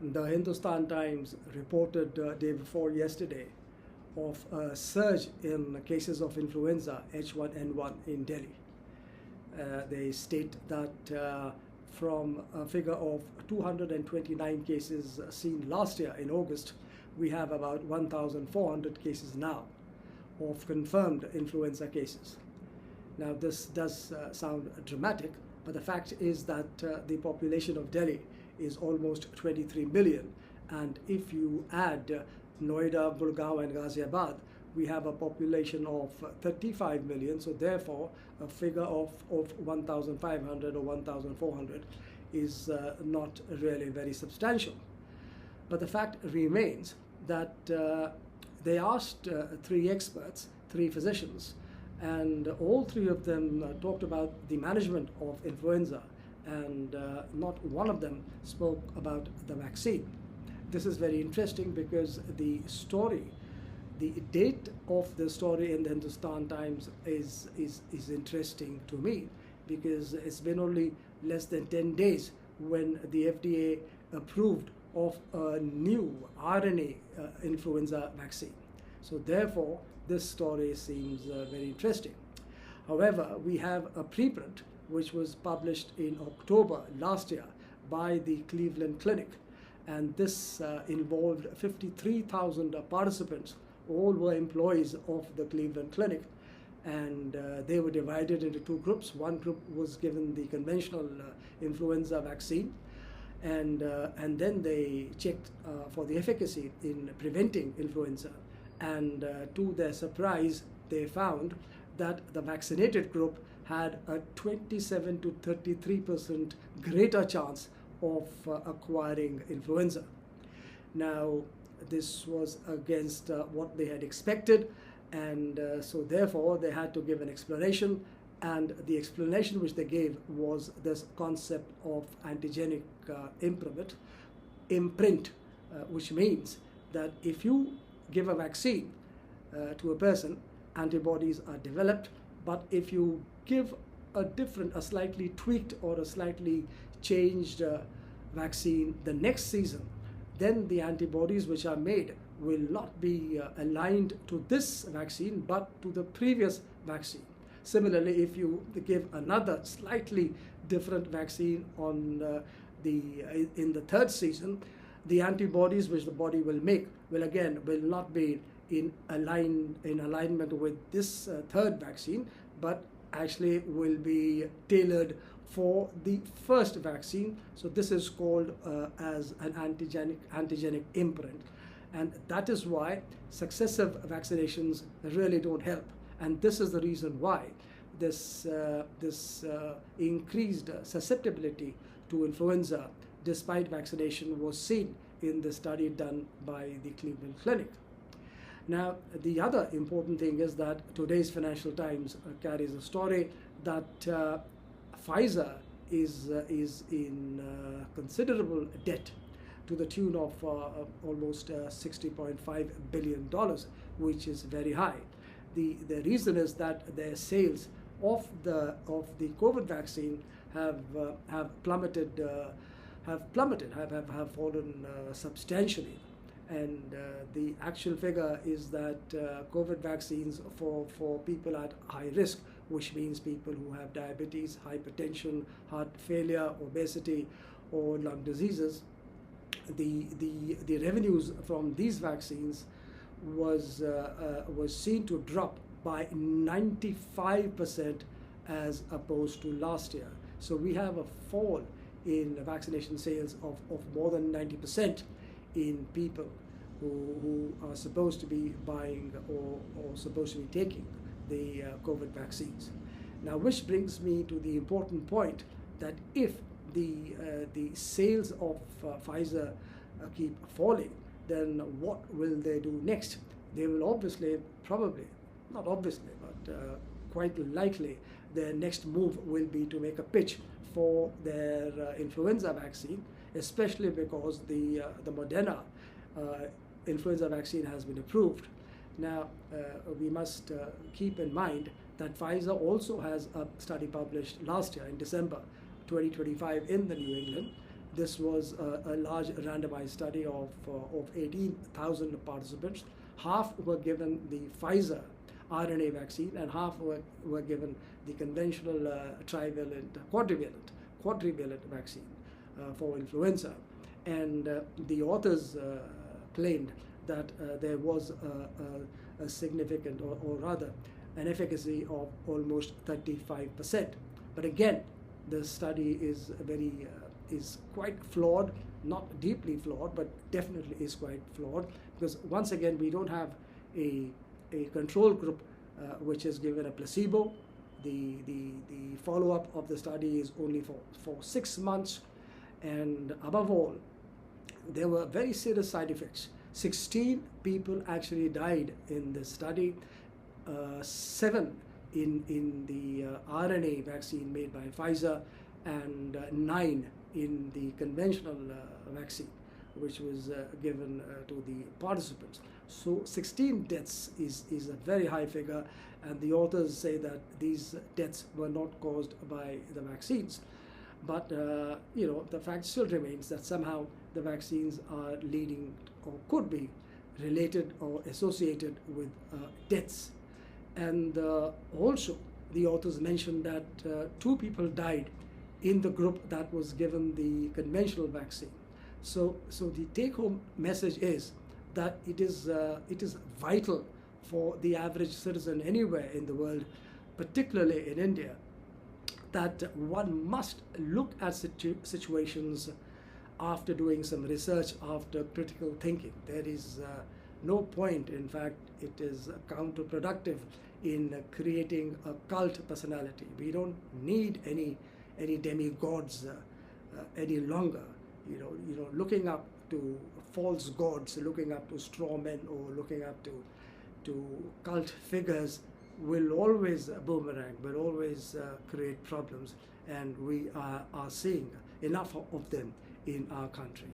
The Hindustan Times reported day before yesterday of a surge in cases of influenza H1N1 in Delhi. They state that from a figure of 229 cases seen last year in August, we have about 1,400 cases now of confirmed influenza cases. Now, this does sound dramatic, but the fact is that the population of Delhi is almost 23 million, and if you add Noida, Gurgaon and Ghaziabad, we have a population of 35 million, so therefore a figure of 1,500 or 1,400 is not really very substantial. But the fact remains that they asked three experts, three physicians, and all three of them talked about the management of influenza, and not one of them spoke about the vaccine. This is very interesting because the date of the story in the Hindustan Times is interesting to me, because it's been only less than 10 days when the FDA approved of a new RNA influenza vaccine. So therefore, this story seems very interesting. However, we have a preprint which was published in October last year by the Cleveland Clinic, and this involved 53,000 participants. All were employees of the Cleveland Clinic, and they were divided into two groups. One group was given the conventional influenza vaccine, and then they checked for the efficacy in preventing influenza, and to their surprise, they found that the vaccinated group had a 27 to 33% greater chance of acquiring influenza. Now, this was against what they had expected, and so therefore they had to give an explanation, and the explanation which they gave was this concept of antigenic imprint, which means that if you give a vaccine to a person, antibodies are developed, but if you give a slightly tweaked or a slightly changed vaccine the next season, then the antibodies which are made will not be aligned to this vaccine but to the previous vaccine. Similarly, if you give another slightly different vaccine in the third season, the antibodies which the body will make will not be in alignment with this third vaccine, but actually will be tailored for the first vaccine. So this is called as an antigenic imprint, and that is why successive vaccinations really don't help. And this is the reason why this increased susceptibility to influenza despite vaccination was seen in the study done by the Cleveland Clinic. Now, the other important thing is that today's Financial Times carries a story that Pfizer is in considerable debt to the tune of almost $60.5 billion, which is very high. The reason is that their sales of the COVID vaccine have plummeted, have fallen substantially. And the actual figure is that COVID vaccines for people at high risk, which means people who have diabetes, hypertension, heart failure, obesity, or lung diseases, the revenues from these vaccines was seen to drop by 95% as opposed to last year. So we have a fall in vaccination sales of more than 90% in people who are supposed to be buying or supposed to be taking the COVID vaccines. Now, which brings me to the important point that if the sales of Pfizer keep falling, then what will they do next? They will quite likely their next move will be to make a pitch for their influenza vaccine, especially because the Moderna influenza vaccine has been approved. Now, we must keep in mind that Pfizer also has a study published last year in December 2025 in the New England, This was a large randomized study of 18,000 participants. Half were given the Pfizer RNA vaccine and half were given the conventional trivalent, quadrivalent vaccine for influenza. And the authors claimed that there was a significant, or rather an efficacy of almost 35%. But again, the study is is quite flawed, not deeply flawed, but definitely is quite flawed, because once again we don't have a control group which is given a placebo. The follow-up of the study is only for 6 months, and above all, there were very serious side effects. 16 people actually died in this study, 7 in the RNA vaccine made by Pfizer, and 9 in the conventional vaccine, which was given to the participants. So 16 deaths is a very high figure, and the authors say that these deaths were not caused by the vaccines. But the fact still remains that somehow the vaccines are leading, or could be related or associated with deaths. And also the authors mentioned that 2 people died in the group that was given the conventional vaccine. So the take-home message is that it is vital for the average citizen anywhere in the world, particularly in India, that one must look at situations after doing some research, after critical thinking. There is no point, in fact, it is counterproductive in creating a cult personality. We don't need any demigods any longer. Looking up to false gods, looking up to straw men, or looking up to cult figures will always boomerang, will always create problems, and we are seeing enough of them in our country.